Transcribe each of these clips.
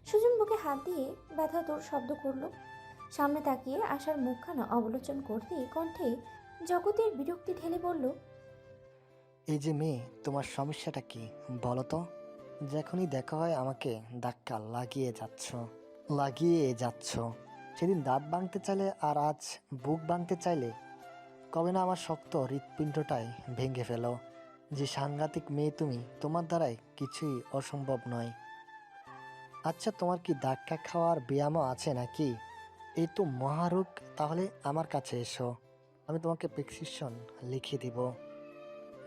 সুজন বুকে হাত দিয়ে ব্যথাতুর শব্দ করল। সামনে তাকিয়ে আশার মুখখানা অবলোচন করতেই কণ্ঠে জগতের বিরক্তি ঢেলে বলল, এই যে মেয়ে, তোমার সমস্যাটা কি বলো তো? যখনই দেখা হয় আমাকে ধাক্কা লাগিয়ে যাচ্ছ। সেদিন দাঁত ভাঙতে চাইলে আর আজ বুক ভাঙতে চাইলে। কবে না আমার শক্ত হৃৎপিণ্ডটাই ভেঙে ফেলো। যে সাংঘাতিক মেয়ে তুমি, তোমার দ্বারাই কিছুই অসম্ভব নয়। আচ্ছা, তোমার কি ধাক্কা খাওয়ার ব্যায়ামও আছে নাকি? এই তো মহারোগ। তাহলে আমার কাছে এসো, আমি তোমাকে প্রেসক্রিপশন লিখে দিব।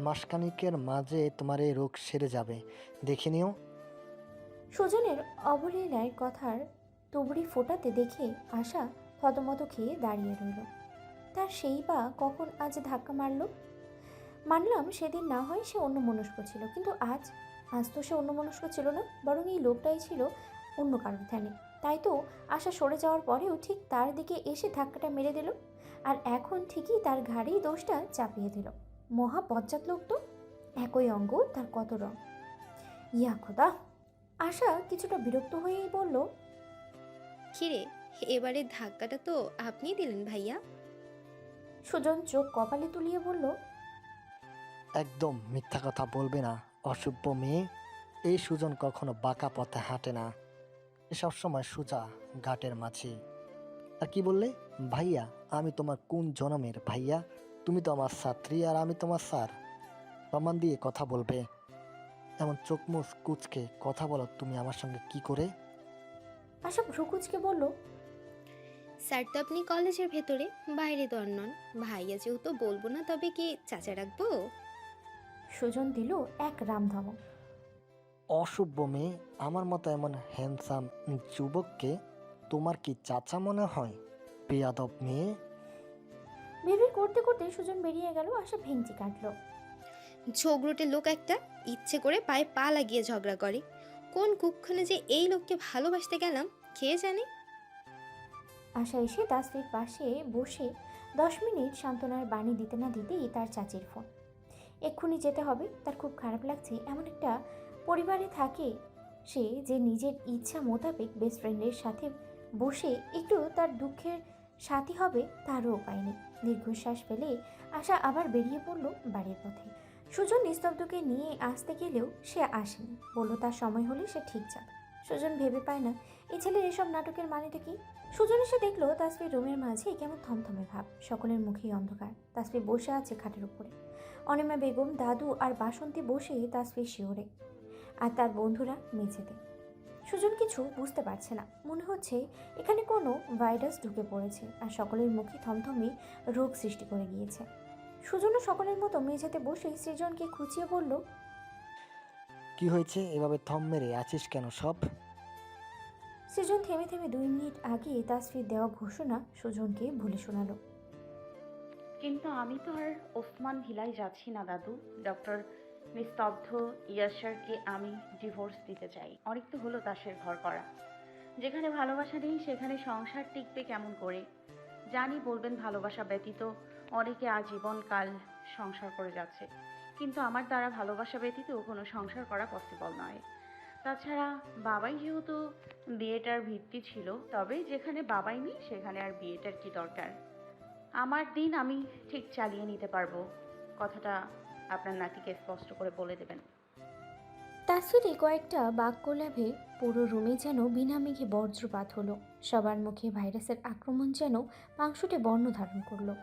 মাসখানেকের মাঝে তোমার এই রোগ সেরে যাবে, দেখে নিও। সুজনের অবলীলায় কথার তুবড়ি ফোটাতে দেখে আশা থতমত খেয়ে দাঁড়িয়ে রইল। তার সেই বা কখন আজ ধাক্কা মারল? মানলাম সেদিন না হয় সে অন্যমনস্ক ছিল, কিন্তু আজ আজ তো সে অন্যমনস্ক ছিল না, বরং এই লোকটাই ছিল অন্য কারোর ধ্যানে। তাই তো আশা সরে যাওয়ার পরেও ঠিক তার দিকে এসে ধাক্কাটা মেরে দিল, আর এখন ঠিকই তার ঘাড়েই দোষটা চাপিয়ে দিল। মহা বজ্জাত লোক তো, একই অঙ্গ তার কত রং! ইয়া খোদা! আশা কিছুটা বিরক্ত হয়েই বলল, কিরে, এবারে ধাক্কাটা তো আপনিই দিলেন ভাইয়া। সুজন চোখ কপালে তুলিয়ে বলল, একদম মিথ্যা কথা বলবে না, অসভ্য মেয়ে। এই সুজন কখনো বাঁকা পথে হাঁটে না, এ সবসময় সোজা ঘাটের মাঝি। আর কি বললে ভাইয়া? আমি তোমার কোন জনমের ভাইয়া? তুমি তো আমার ছাত্রী আর আমি তোমার স্যার। প্রমাণ দিয়ে কথা বলবে? এমন চোখ মুখ কুচকে কথা বলো তুমি আমার সঙ্গে কি করে? আশা ভ্রুকুচকে বলল, স্যার তো আপনি কলেজের ভেতরে, বাইরে তো আর নন। ভাইয়া যেহেতু বলবো না, তবে কি চাচা রাখবো? সুজন দিল এক রামধমক। অসভ্য মেয়ে, আমার মতো এমন হ্যান্ডসাম যুবককে তোমার কি চাচা মনে হয়? বেয়াদব মেয়ে। বিড়বিড় করতে করতে সুজন বেরিয়ে গেল। আশা ভেঙচি কাটলো। ঝগড়ুটে লোক একটা, ইচ্ছে করে পায়ে পা লাগিয়ে ঝগড়া করে। কোন কুক্ষণে যে এই লোককে ভালোবাসতে গেলাম কে জানে। আশা এসে তাসফির পাশে বসে 10 মিনিট সান্ত্বনার বাণী দিতে না দিতেই তার চাচির ফোন। এক্ষুনি যেতে হবে, তার খুব খারাপ লাগছে। এমন একটা পরিবারে থাকে সে, যে নিজের ইচ্ছা মোতাবেক বেস্ট ফ্রেন্ডের সাথে বসে একটু তার দুঃখের সাথী হবে, তারও উপায় নেই। দীর্ঘশ্বাস ফেলে আশা আবার বেরিয়ে পড়ল বাড়ির পথে। সুজন নিস্তব্ধকে নিয়ে আসতে গেলেও সে আসেনি, বলল তার সময় হলে সে ঠিক যাবে। সুজন ভেবে পায় না এই ছেলের এসব নাটকের মানেটা কি। সুজন এসে দেখলো তাসফির রুমের মাঝে কেমন থমথমে ভাব, সকলের মুখেই অন্ধকার। তাসফির বসে আছে খাটের উপরে, অনিমা বেগম, দাদু আর বাসন্তী বসে তাসফির শিওরে, আর তার বন্ধুরা মেঝেতে। সুজন কিছু বুঝতে পারছে না, মনে হচ্ছে এখানে কোনো ভাইরাস ঢুকে পড়েছে আর সকলের মুখে থমথমে রোগ সৃষ্টি করে গিয়েছে। সুজনও সকলের মতো মেঝেতে বসে সৃজনকে খুঁচিয়ে বলল, কি হয়েছে? এভাবে থম মেরে আছিস কেন সব? সৃজন থেমে থেমে 2 মিনিট আগে তাসফির দেওয়া ঘোষণা সুজনকে বলে শোনালো। কিন্তু আমি তো আর ওসমান ভিলায় যাচ্ছি না দাদু। ডক্টর নিস্তব্ধ ইয়াসারকে আমি ডিভোর্স দিতে চাই। অনেক তো হলো তাসের ঘর করা। যেখানে ভালোবাসা নেই সেখানে সংসার টিকবে কেমন করে? জানি বলবেন ভালোবাসা ব্যতীত অনেকে আজীবনকাল সংসার করে যাচ্ছে, কিন্তু আমার দ্বারা ভালোবাসা ব্যতীত কোনো সংসার করা পসিবল নয়। তাছাড়া বাবাই যেহেতু বিয়েটার ভিত্তি ছিল, তবে যেখানে বাবাই নেই সেখানে আর বিয়েটার কি দরকার? আমার দিন আমি ঠিক চালিয়ে নিতে পারবো। কথাটা আপনার নাতিকে স্পষ্ট করে বলে দেবেন। তাসফিরে কয়েকটা বাক্য লাভে পুরো রুমে যেন বিনা মেঘে বজ্রপাত হলো। সবার মুখে ভাইরাসের আক্রমণ যেন পাংশুটে বর্ণ ধারণ করলো।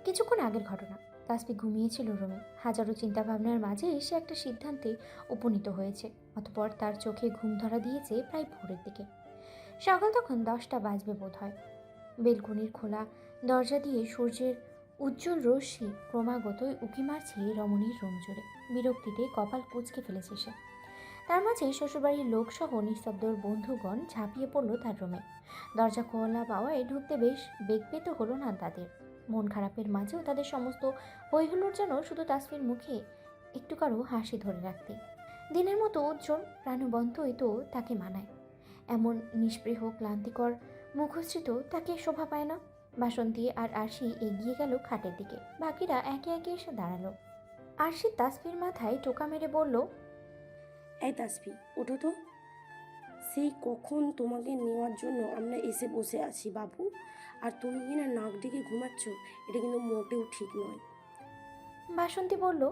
কিছুক্ষণ আগের ঘটনা। তাসফি ঘুমিয়েছিল রুমে। হাজারো চিন্তাভাবনার মাঝে সে একটা সিদ্ধান্তে উপনীত হয়েছে। অতঃপর তার চোখে ঘুম ধরা দিয়েছে প্রায় ভোরের দিকে। সকাল তখন 10টা বাজবে বোধ হয়। বেলকনির খোলা দরজা দিয়ে সূর্যের উজ্জ্বল রশ্মি ক্রমাগতই উঁকি মারছে রমণীর রুম জুড়ে। বিরক্তিতে কপাল কুঁচকে ফেলেছে সে। তার মাঝে শ্বশুরবাড়ির লোকসহ নিস্তব্ধর বন্ধুগণ ঝাঁপিয়ে পড়ল তার রুমে। দরজা খোলা পাওয়ায় ঢুকতে বেশ বেগ পেতে হলো না তাদের। মন খারাপের মাঝেও তাদের সমস্ত হৈহুল্লোড় যেন শুধু তাসফির মুখে একটু কারো হাসি ধরে রাখতে। দিনের মতো উজ্জ্বল প্রাণবন্তই তো তাকে মানায়। এমন নিষ্পৃহ ক্লান্তিকর মুখশ্রিত তাকে শোভা পায় না। বাসন্তী আর আরশি এগিয়ে গেল খাটের দিকে, বাকিরা একে একে এসে দাঁড়ালো। আরশি তাসফির মাথায় টোকা মেরে বলল, এই তাসবি, ওঠো তো। সেই কখন তোমাকে নেওয়ার জন্য আমরা এসে বসে আছি বাবু, আর তুমি কিনা নাক ডেকে ঘুমাচ্ছ, এটা কিন্তু মোটেও ঠিক নয়। বাসন্তী বলল,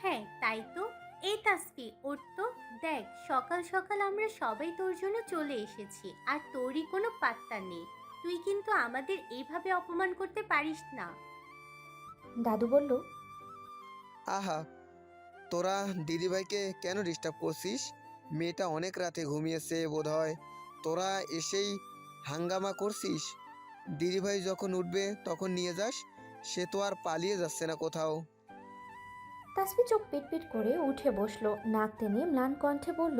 হ্যাঁ তাই তো। এই তাসফি ওর তো দেখ, সকাল সকাল আমরা সবাই তোর জন্য চলে এসেছি আর তোরই কোনো পাত্তা নেই। তুই কিন্তু আমাদের এইভাবে অপমান করতে পারিস না। দাদু বলল, আহা, তোরা দিদিভাইকে কেন ডিস্টার্ব করছিস? মেয়েটা অনেক রাতে ঘুমিয়েছে বোধহয়, তোরা এসেই হাঙ্গামা করছিস। দিদিভাই যখন উঠবে তখন নিয়ে যাস, সে তো আর পালিয়ে যাচ্ছে না কোথাও। তাসফি চোখ পিটপিট করে উঠে বসলো, নাক টেনে ম্লান কণ্ঠে বলল,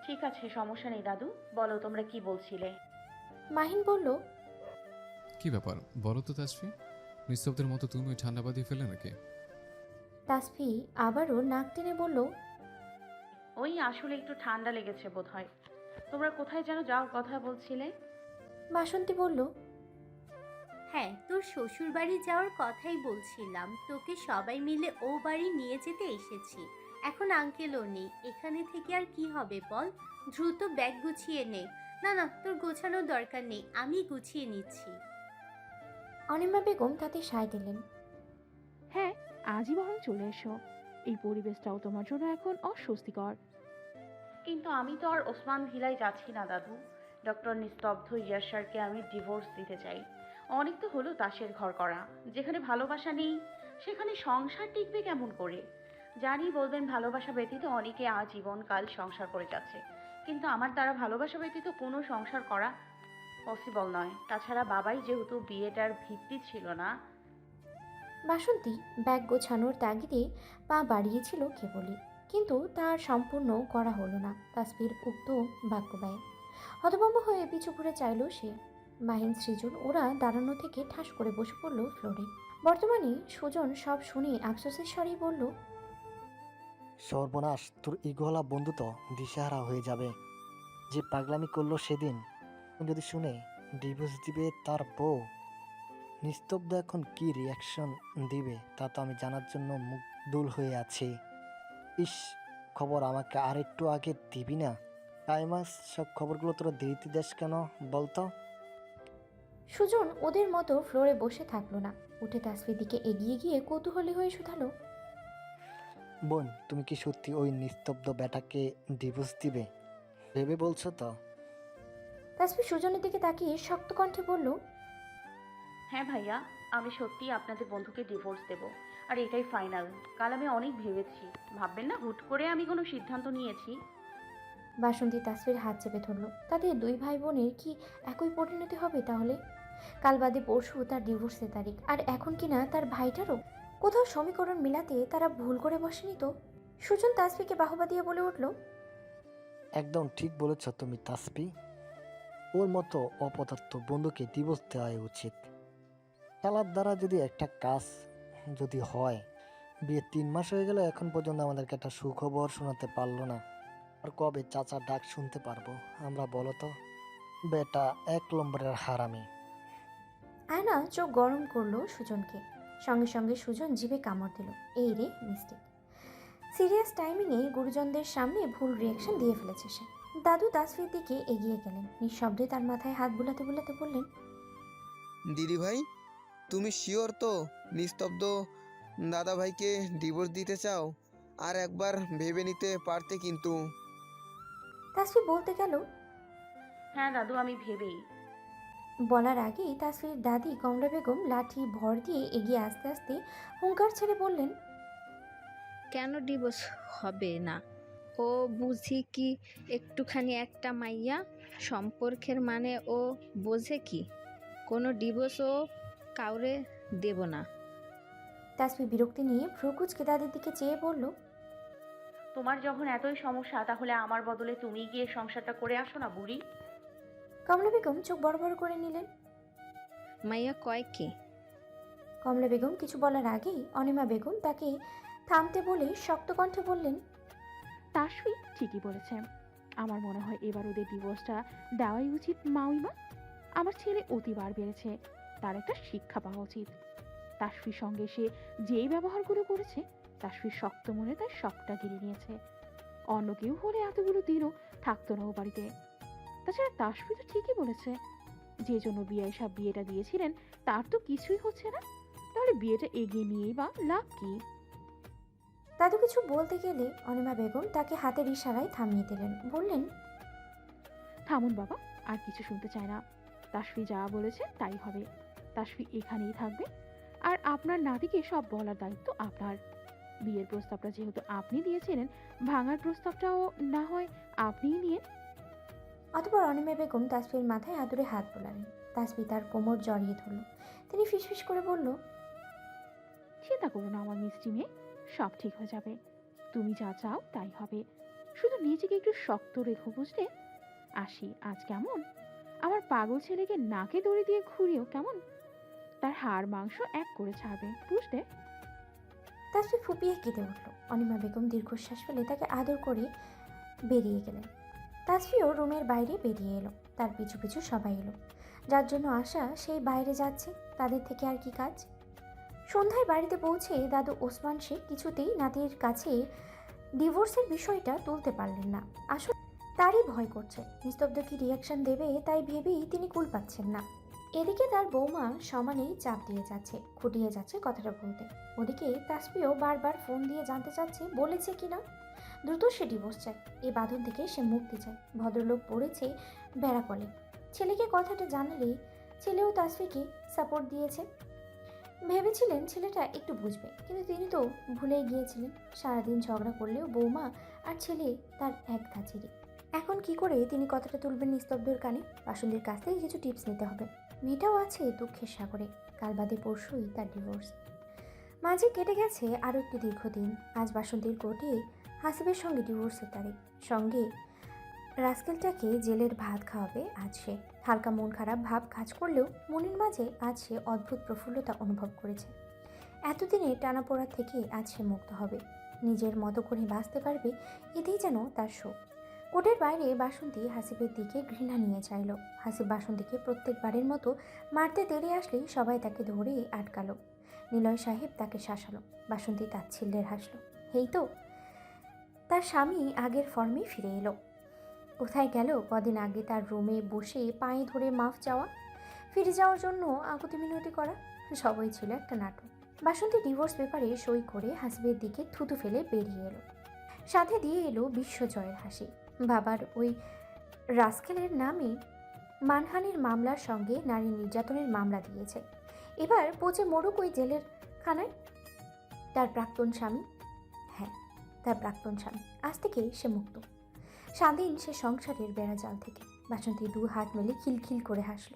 ঠিক আছে, সমস্যা নেই দাদু, বলো তোমরা কি বলছিলে। মাহিন বলল, কি ব্যাপার বলো তো তাসফি, নিস্তব্ধের মতো তুমি ওই ঠান্ডা বাঁধিয়ে ফেলে নাকি? তাসফি আবারও নাক টেনে বলল, ওই আসলে একটু ঠান্ডা লেগেছে বোধহয়। তোমরা কোথায় যেন যাওয়ার কথা বলছিলে। বাসন্তী বলল, হ্যাঁ, তোর শ্বশুর বাড়ি যাওয়ার কথাই বলছিলাম। তোকে সবাই মিলে ও বাড়ি নিয়ে যেতে এসেছি। এখন আঙ্কেলও নেই, এখানে থেকে আর কি হবে বল। দ্রুত ব্যাগ গুছিয়ে নে। না না, তোর গোছানোর দরকার নেই, আমি গুছিয়ে নিচ্ছি। অনিমা বেগম তাতে সায় দিলেন। হ্যাঁ, আজই বরং চলে এসো। এই পরিবেশটাও তোমার জন্য এখন অস্বস্তিকর। কিন্তু আমি তো আর ওসমান ভিলায় যাচ্ছি না দাদু। ডক্টর নিস্তব্ধ ইয়াশারকে আমি ডিভোর্স দিতে চাই। অনেক তো হলো তাসের ঘর করা। যেখানে ভালোবাসা নেই সেখানে সংসার টিকবে কেমন করে? জানি বলবেন ভালোবাসা ব্যতীত অনেকে আজীবনকাল সংসার করে যাচ্ছে, কিন্তু আমার দ্বারা ভালোবাসা ব্যতীত কোনো সংসার করা পসিবল নয়। তাছাড়া বাবাই যেহেতু বিয়েটার ভিত্তি ছিল না। বাসন্তী ব্যাগ গোছানোর তাগিদে পা বাড়িয়েছিল কেবলই, কিন্তু তার সম্পূর্ণ করা হলো না তাসফির উক্ত বাক্য ব্যয়। হতভম্ব হয়ে পিছু ঘুরে চাইল সে। মাহিন, সৃজন ওরা দাঁড়ানো থেকে ঠাস করে বসে পড়ল ফ্লোরে। বর্তমানে সুজন সব শুনে আফসোসের স্বরেই বলল, সর্বনাশ, তোর ইগোলা বন্ধু তো দিশেহারা হয়ে যাবে। যে পাগলামি করলো সেদিন, যদি শুনে ডিভোর্স দিবে তার বউ, নিস্তব্ধ এখন কি রিয়াকশন দিবে তা তো আমি জানার জন্য মুগ্ধুল হয়ে আছি। ইস, খবর আমাকে আর একটু আগে দিবি না? টাইমাস, সব খবরগুলো তোরা দেরিতে দেশ কেন বলতো? সুজন ওদের মতো ফ্লোরে বসে থাকলো না, উঠে তাসফির দিকে এগিয়ে গিয়ে কৌতূহলী হয়ে শুধালো, বোন, তুমি কি সত্যি ওই নিস্তব্ধ ব্যাটাকে ডিভোর্স দিবে ভেবে বলছো তো? তাসফি সুজনের দিকে তাকিয়ে শক্ত কণ্ঠে বলল, হ্যাঁ ভাইয়া, আমি সত্যি আপনাদের বন্ধুকে ডিভোর্স দেব, আর এটাই ফাইনাল। কাল আমি অনেক ভেবেছি, ভাববেন না হুট করে আমি কোনো সিদ্ধান্ত নিয়েছি। বাসন্তী তাসফির হাত চেপে ধরল। তাদের দুই ভাই বোনের কি একই পরিণতি হবে তাহলে? কাল বাদে পরশু তার ডিভোর্সের তারিখ, আর এখন কিনা তার ভাইটারও। কোথাও সমীকরণ মিলাতে তারা ভুল করে বসেনি তো? সুজন তাসফিকে বাহবা দিয়ে বলে উঠল, একদম ঠিক বলেছ তুমি তাসপি। ওর মতো অপদার্থ বন্ধুকে ডিভোর্স দেওয়াই উচিত। খেলার দ্বারা যদি একটা কাজ যদি হয়, বিয়ে 3 মাস হয়ে গেল এখন পর্যন্ত আমাদেরকে একটা সুখবর শোনাতে পারলো না। আর কবে চাচা ডাক শুনতে পারবো আমরা বলো তো? বেটা 1 নম্বরের হারামি। আয়না চোখ গরম করলো সুজনকে। সঙ্গে সঙ্গে সুজন জিভে কামড় দিল। এই রে মিস্টেক। সিরিয়াস টাইমিংয়ে গুরুজনদের সামনে ভুল রিয়াকশন দিয়ে ফেলেছে সে। দাদু তাসফির দিকে এগিয়ে গেলেন, নিঃশব্দে তার মাথায় হাত বুলাতে বুলাতে বললেন, দিদিভাই, তুমি শিওর তো নিস্তব্ধ দাদাভাইকে ডিভোর্স দিতে চাও? আর একবার ভেবে নিতে পারতে কিন্তু। তাসফি বলতে গেল, হ্যাঁ দাদু, আমি ভেবেই। বলার আগেই তাসফির দাদি কমলা বেগম লাঠি ভর দিয়ে এগিয়ে আসতে আসতে হুঙ্কার ছেড়ে বললেন, কেন ডিভোর্স হবে না? ও বুঝি কি একটুখানি একটা মাইয়া? সম্পর্কের মানে ও বোঝে কি? কোনো ডিভোর্স ও কাউরে দেব না। তাসফি বিরক্তি নিয়ে ভ্রুকুচকে দাদির দিকে চেয়ে বলল, তোমার যখন এতই সমস্যা, তাহলে আমার বদলে তুমি গিয়ে সংসারটা করে আসো না বুড়ি। কমলা বেগম চোখ বড় বড় করে নিলেন। মাইয়া কয় কি? কমলা বেগম কিছু বলার আগেই অনিমা বেগম তাকে থামতে বলে শক্ত কণ্ঠে বললেন, তাসফি ঠিকই বলেছে। আমার মনে হয় এবার ওদের ডিভোর্সটা দেওয়াই উচিত মাউইমা। আমার ছেলে অতিবার বেড়েছে, তার একটা শিক্ষা পাওয়া উচিত। তাসফির সঙ্গে সে যেই ব্যবহারগুলো করেছে, তাসফির শক্ত মনে তার সবটা গিলে নিয়েছে। অন্য কেউ হলে এতগুলো দিনও থাকতো না ও বাড়িতে। তাছাড়া তাসফি তো ঠিকই বলেছে, যে জন্য বিআই সাহেব বিয়েটা দিয়েছিলেন তার তো কিছুই হচ্ছে না, তাহলে বিয়েটা এগিয়ে নিয়েই বা লাভ কি? দাদু কিছু বলতে গেলে অনিমা বেগম তাকে হাতের ইশারায় থামিয়ে দিলেন, বললেন, থামুন বাবা, আর কিছু শুনতে চায় না। তাসফি যা বলেছে তাই হবে। তাসফি এখানেই থাকবে, আর আপনার নাতিকে সব বলার দায়িত্ব আপনার। বিয়ের প্রস্তাবটা যেহেতু আপনি দিয়েছিলেন, ভাঙার প্রস্তাবটাও না হয় আপনিই নিয়ে। অতঃপর অনিমা বেগম তাসফির মাথায় আদুরে হাত বোলালেন। তাসফি তার কোমর জড়িয়ে ধরল। তিনি ফিসফিস করে বলল, চিন্তা করো না আমার মিষ্টি মেয়ে, সব ঠিক হয়ে যাবে। তুমি যা চাও তাই হবে, শুধু নিজেকে একটু শক্ত রেখো, বুঝলে? আসি আজ কেমন? আমার পাগল ছেলেকে নাকে দড়ি দিয়ে ঘুরিয়েও কেমন? তার হাড় মাংস এক করে ছাড়বে, বুঝলে? তাসফি ফুপিয়ে কেঁদে উঠল। অনিমা বেগম দীর্ঘশ্বাস ফেলে তাকে আদর করে বেরিয়ে গেলেন। তাসফিও রুমের বাইরে বেরিয়ে এলো। তার পিছু পিছু সবাই এলো। যার জন্য আশা সেই বাইরে যাচ্ছে, তাদের থেকে আর কি কাজ? সন্ধ্যায় বাড়িতে পৌঁছে দাদু ওসমান শেখ কিছুতেই নাতির কাছে ডিভোর্সের বিষয়টা তুলতে পারলেন না। আসলে তারই ভয় করছে, নিস্তব্ধ কি রিয়াকশন দেবে তাই ভেবেই তিনি কুল পাচ্ছেন না। এদিকে তার বৌমা সমানেই চাপ দিয়ে যাচ্ছে, খুঁটিয়ে যাচ্ছে কথাটা বলতে। ওদিকে তাসফিও বারবার ফোন দিয়ে জানতে চাচ্ছে বলেছে কিনা। দ্রুত সে ডিভোর্স চায়, এই বাঁধন থেকে সে মুক্তি চায়। ভদ্রলোক পড়েছে বেড়াকলে। ছেলেকে কথাটা জানালেই ছেলেও তাসফিকে সাপোর্ট দিয়েছে। ভেবেছিলেন ছেলেটা একটু বুঝবে, কিন্তু তিনি তো ভুলেই গিয়েছিলেন। সারাদিন ঝগড়া করলেও বৌমা আর ছেলে তার এক ধাঁচেরই। এখন কি করে তিনি কথাটা তুলবেন নিস্তব্ধর কানে? বাসন্তীর কাছ থেকে কিছু টিপস নিতে হবে। মেয়েটাও আছে দুঃখের সাগরে, কাল বাদে পরশুই তার ডিভোর্স। মাঝে কেটে গেছে আরও একটি দীর্ঘদিন। আজ বাসন্তীর কোর্টে হাসিবের সঙ্গে ডিভোর্সের তারিখ, সঙ্গে রাস্কেলটাকে জেলের ভাত খাওয়াবে আজ সে। হালকা মন খারাপ ভাব কাজ করলেও মনের মাঝে আজ সে অদ্ভুত প্রফুল্লতা অনুভব করেছে। এতদিনে টানাপোড়া থেকে আজ সে মুক্ত হবে, নিজের মতো করে বাঁচতে পারবে, এতেই যেন তার শোক। কোর্টের বাইরে বাসন্তী হাসিবের দিকে ঘৃণা নিয়ে চাইল। হাসিব বাসন্তীকে প্রত্যেকবারের মতো মারতে তেড়ে আসলেই সবাই তাকে ধরে আটকালো। নিলয় সাহেব তাকে শাসালো। বাসন্তী তাচ্ছিল্যের হাসল। এই তো তার স্বামী আগের ফর্মে ফিরে এলো। কোথায় গেল কদিন আগে তার রুমে বসে পায়ে ধরে মাফ চাওয়া, ফিরে যাওয়ার জন্য আকুতি মিনতি করা? সবই ছিল একটা নাটক। বাসন্তী ডিভোর্স পেপারে সই করে হাসিবের দিকে থুতু ফেলে বেরিয়ে এলো। সাথে দিয়ে এলো বিশ্বজয়ের হাসি। বাবার ওই রাস্কেলের নামে মানহানির মামলার সঙ্গে নারী নির্যাতনের মামলা দিয়েছে। এবার পচে মরুক ওই জেলের খানায়। তার প্রাক্তন স্বামী, হ্যাঁ তার প্রাক্তন স্বামী, আজ থেকে সে মুক্ত, স্বাধীন সে সংসারের বেড়াজাল থেকে। বাসন্তী দু হাত মেলে খিলখিল করে হাসল।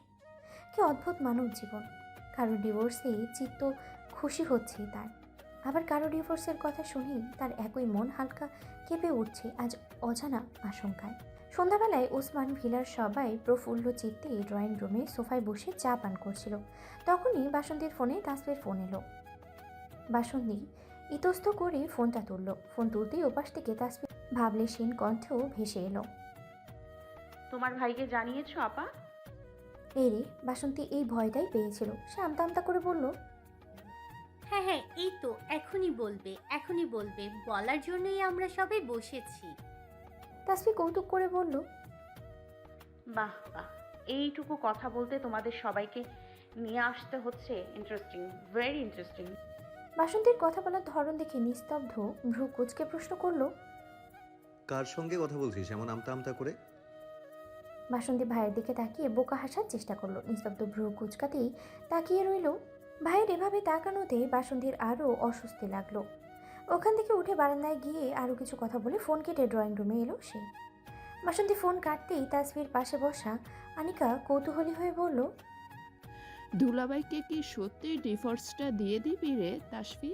কি অদ্ভুত মানব জীবন! কারো ডিভোর্সে চিত্ত খুশি হচ্ছে তার, আবার কারো ডিভোর্সের কথা শুনেই তার একই মন হালকা কেঁপে উঠছে আজ অজানা আশঙ্কায়। সন্ধ্যাবেলায় ওসমান ভিলার সবাই প্রফুল্ল চিত্তে ড্রয়িং রুমে সোফায় বসে চা পান করছিল। তখনই বাসন্তীর ফোনে তাসফির ফোন এলো। বাসন্তী ইতস্ত করে ফোনটা তুলল। ফোন তুলতেই ওপাশ থেকে তাসফির ভাবলেশীন কণ্ঠেও ভেসে এলো, তোমার ভাইকে জানিয়েছো আপা? এই রে, বাসন্তী এই ভয়টাই পেয়েছিল। সে আমতা আমতা করে বলল, হ্যাঁ হ্যাঁ, এই তো এখনই বলবে, এখনই বলবে, বলার জন্যই আমরা সবাই বসেছি। তাসফি কৌতুক করে বলল, বাহ বাহ, এইটুকু কথা বলতে তোমাদের সবাইকে নিয়ে আসতে হচ্ছে। Interesting, very interesting. বাসন্তীর কথা বলার ধরন দেখে নিস্তব্ধ ভ্রু কুঁচকে প্রশ্ন করলো, কার সঙ্গে কথা বলছিস এমন আমতা আমতা করে? বাসন্তী ভাইয়ের দিকে তাকিয়ে বোকা হাসার চেষ্টা করলো। নিস্তব্ধ ভ্রু কুঁচকাতেই তাকিয়ে রইল। ভাইয়ের এভাবে তাকানোতে বাসন্তীর আরও অস্বস্তি লাগলো। ওখান থেকে উঠে বারান্দায় গিয়ে আরও কিছু কথা বলে ফোন কেটে ড্রয়িং রুমে এলো সে। বাসন্তী ফোন কাটতেই তাসফির পাশে বসা আনিকা কৌতূহলী হয়ে বলল, দুলাভাইকে কি সত্যি ডিভোর্সটা দিয়ে দিবি রে তাসফি?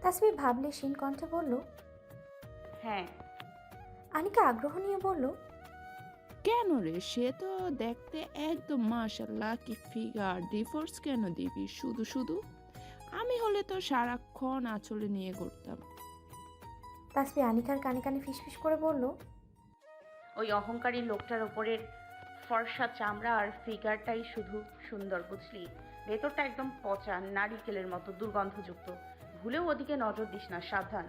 তাসফি ভাবলেশীন কণ্ঠে বলল, হ্যাঁ। আনিকা আগ্রহ নিয়ে বলল, কেন রে, সে তো দেখতে একদম মাশাআল্লাহ কি ফিগার, ডিভোর্স কেন দিবি শুধু শুধু? আমি হলে তো সারাক্ষণ আঁচলে নিয়ে ঘুরতাম। তাসফি আনিকার কানে কানে ফিসফিস করে বলল, ওই অহংকারী লোকটার ওপরের ফর্সা চামড়া আর ফিগারটাই শুধু সুন্দর, বুঝলি? ভেতরটা একদম পচা, নারিকেলের মতো দুর্গন্ধযুক্ত। ভুলেও ওদিকে নজর দিস না, সাবধান।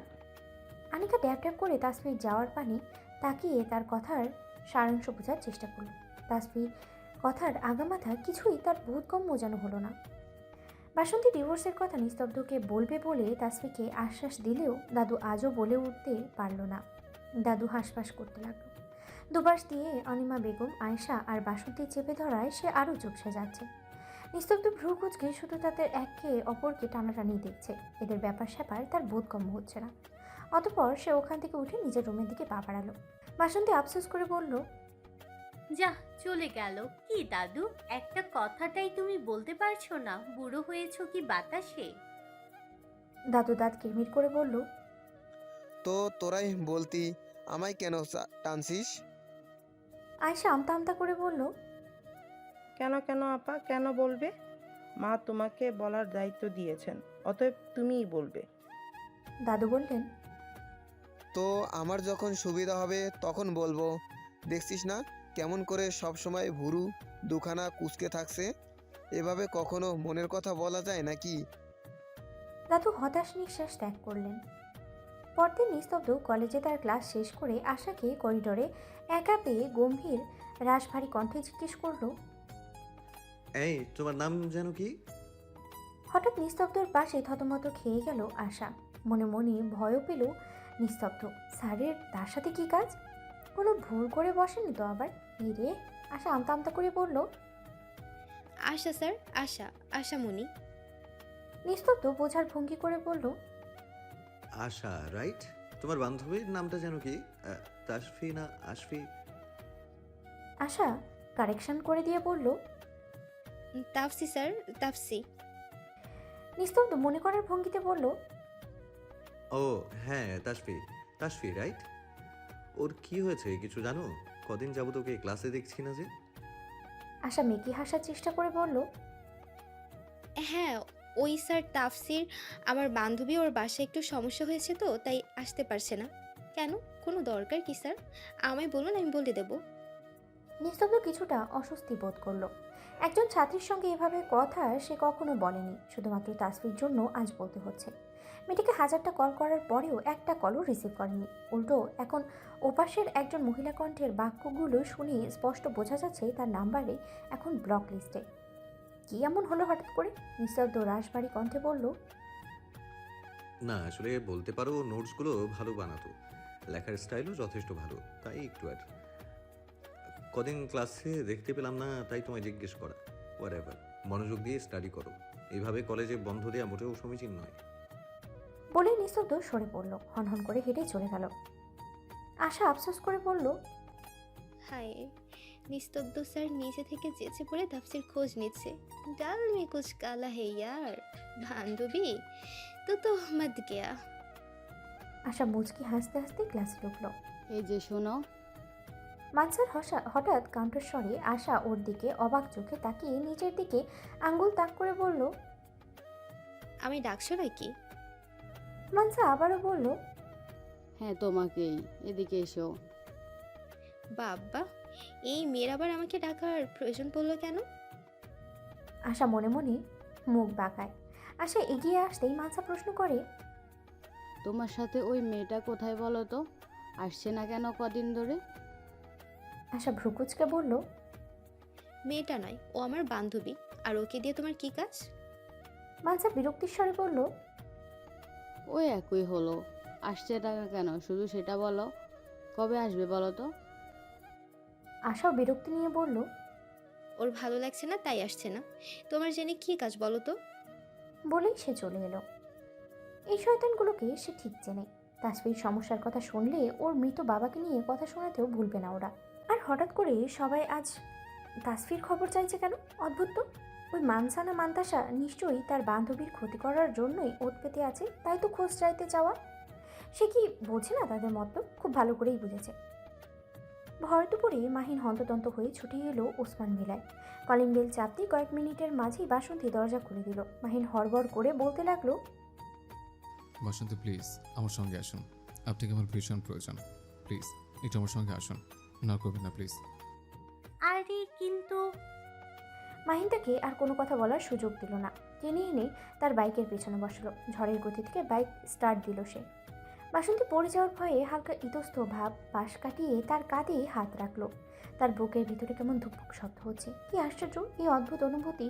আনিকা ড্যাব ড্যাব করে তাসফির যাওয়ার পানে তাকিয়ে তার কথার সারাংশ বোঝার চেষ্টা করল। তাসফির কথার আগামাথা কিছুই তার বোধগম্য যেন হলো না। বাসন্তী ডিভোর্সের কথা নিস্তব্ধকে বলবে বলে তাসফিকে আশ্বাস দিলেও দাদু আজও বলে উঠতে পারল না। দাদু হাঁসফাঁস করতে লাগলো। দুপাশ দিয়ে অনিমা বেগম, আয়েশা আর বাসন্তী চেপে ধরায় সে আরও চুপসে যাচ্ছে। নিস্তব্ধ ভ্রু কুচকে শুধু তাদের একে অপরকে টানাটানি দেখছে। এদের ব্যাপার স্যাপার তার বোধগম্য হচ্ছে না। অতঃপর সে ওখান থেকে উঠে নিজের রুমের দিকে পা বাড়ালো। বাসন্তী আফসোস করে বলল, যা চলে গেল। কি দাদু, একটা কথাটাই তুমি বলতে পারছো না? বুড়ো হয়েছো কি বাতাসে? দাদু দাঁত কিরমির করে বলল, তো তোরাই বলতি, আমায় কেন টানছিস? আয়েশা আমতা আমতা করে বলল, কেন কেন আপা, কেন বলবে? মা তোমাকে বলার দায়িত্ব দিয়েছেন, অতএব তুমিই বলবে। দাদু বললেন, তো আমার যখন সুবিধা হবে তখন বলবো। দেখছিস না কেমন করে সব সময় ভুরু দুখানা কুঁচকে থাকছে? এভাবে কখনো মনের কথা বলা যায় নাকি? দাদু হতাশ নিঃশ্বাস ত্যাগ করলেন। পরদিন নিস্তব্ধ কলেজে তার ক্লাস শেষ করে আশাকে করিডোরে একা পেয়ে গম্ভীর রাশভারী কণ্ঠে জিজ্ঞেস করল, এই তোমার নাম যেন কি? হঠাৎ নিস্তব্ধর পাশে থতমত খেয়ে গেল আশা। মনে মনে ভয়ও পেল নিস্তব্ধ। স্যারের তার সাথে কি কাজ? কোনো ভুল করে বসেনি তো আবার? এই রে! আশা আমতা আমতা করে বলল, আশা স্যার, আশা, আশামণি। নিস্তব্ধ বোঝার ভঙ্গি করে বলল, আশা, রাইট? তোমার বান্ধবীর নামটা যেন কি? তাসফি না আশফি? আশা কারেকশন করে দিয়ে বলল, তাফসি স্যার, তাফসি। নিস্তব্ধ মনে করার ভঙ্গিতে বলল, ও হ্যাঁ, তাসফি। তাসফি, রাইট? ওর কি হয়েছে কিছু জানো? কদিন যাবত ওকে ক্লাসে দেখছি না যে। আশা মেকি হাসার চেষ্টা করে বলল, হ্যাঁ, ওই স্যার তাফসির আমার বান্ধবী, ওর বাসায় একটু সমস্যা হয়েছে তো তাই আসতে পারছে না। কেন, কোনো দরকার কি স্যার? আমায় বলুন, আমি বলে দেব। নিস্তব্ধ কিছুটা অস্বস্তি বোধ করলো। একজন ছাত্রীর সঙ্গে এভাবে কথা সে কখনো বলেনি। শুধুমাত্র তাসফির জন্য আজ বলতে হচ্ছে। মেয়েটিকে হাজারটা কল করার পরেও একটা কলও রিসিভ করেনি। উল্টো এখন ওপাশের একজন মহিলা কণ্ঠের বাক্যগুলো শুনে স্পষ্ট বোঝা যাচ্ছে তার নাম্বারে এখন ব্লক লিস্টে। কি এমন হলো হঠাৎ করে? নিস্তব্ধ রাশবাড়ি কণ্ঠে বলল, না আসলে বলতে পারো নোটসগুলো ভালো বানাতো, লেখার স্টাইলও যথেষ্ট ভালো, তাই একটু আর কদিন ক্লাসে দেখতে পেলাম না, তাই তোমায় জিজ্ঞেস করা। হোয়াটএভার, মনোযোগ দিয়ে স্টাডি করো। এইভাবে কলেজে বন্ধ দেওয়া মোটেও সমীচীন নয়। বলে নিস্তব্ধ সরে পড়ল। হনহন করে হেঁটে চলে গেল। আশা আফসোস করে বলল, হায়, নিস্তব্ধ স্যার নিচে থেকে চেঁচে পড়ে তাফসির খোঁজ নিচ্ছে। ডাল মে কুছ কালা হে ইয়ার, বান্ধবী তো মত গয়া। আশা মুচকি হাসতে হাসতে ক্লাসে ঢুকল। এই যে শোনো। মানসার হঠাৎ কণ্ঠস্বরে আশা ওর দিকে অবাক চোখে তাকিয়ে নিচের দিকে আঙ্গুল তাক করে বলল, আমি ডাকছো নাকি? মানসা আবারও বলল, হ্যাঁ তোমাকেই, এদিকে এসো। বাবা, এই মেয়ের আবার আমাকে ডাকার প্রয়োজন পড়লো কেন? আশা মনে মনে মুখ বাঁকায়। আশা এগিয়ে আসতেই মানসা প্রশ্ন করে, তোমার সাথে ওই মেয়েটা কোথায় বলো তো? আসছে না কেন কদিন ধরে? আশা ভ্রুকুচকে বলল, মেয়েটা নয়, ও আমার বান্ধবী। আর ওকে দিয়ে তোমার কি কাজ? মানসা বিরক্তির স্বরে বলল, ওই একই হলো। আসছে টাকা কেন শুধু সেটা বলো। কবে আসবে বলো তো? আশাও বিরক্তি নিয়ে বলল, ওর ভালো লাগছে না তাই আসছে না। তোমার জেনে কি কাজ বলো তো? বলেই সে চলে এলো। এই শয়তানগুলোকে সে ঠিক চেনে। তাসফির সমস্যার কথা শুনলে ওর মৃত বাবাকে নিয়ে কথা শোনাতেও ভুলবে না ওরা। আর হঠাৎ করে সবাই আজ তাসফির খবর চাইছে কেন? অদ্ভুত তো। ওই মানসা না মান্তাসা নিশ্চয়ই তার বান্ধবীর ক্ষতি করার জন্যই ওত পেতে আছে, তাই তো খোঁজ চাইতে যাওয়া। সে কি বোঝে না তাদের মতলব? খুব ভালো করেই বুঝেছে। ভর দুপুরে মাহিন হন্তদন্ত হয়ে ছুটে এলো ওসমান ভিলায়। কলিং বেল চাপতেই কয়েক মিনিটের মাঝেই বাসন্তী দরজা খুলে দিল। মাহিন হড়বড় করে বলতে লাগলো, বাসন্তী প্লিজ আমার সঙ্গে আসুন, আপনাকে আমার ভীষণ প্রয়োজন। প্লিজ একটু আমার সঙ্গে আসুন, না করবেন না প্লিজ। আরে কিন্তু মাহিন তাকে আর কোনো কথা বলার সুযোগ দিল না। টেনে এনে তার বাইকের পেছনে বসলো। ঝড়ের গতি থেকে বাইক স্টার্ট দিল সে। বাসন্তী পড়ে যাওয়ার ভয়ে হালকা ইতস্ত ভাব পাশ কাটিয়ে তার কাঁধে হাত রাখলো। তার বুকের ভিতরে কেমন ধুকপুক শব্দ হচ্ছে। কি আশ্চর্য, এই অদ্ভুত অনুভূতি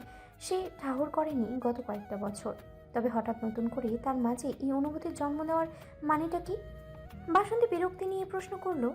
সে ঠাহর করেনি গত কয়েকটা বছর। তবে হঠাৎ নতুন করে তার মাঝে এই অনুভূতির জন্ম নেওয়ার মানেটা কি? বাসন্তী বিরক্তি নিয়ে প্রশ্ন করলো,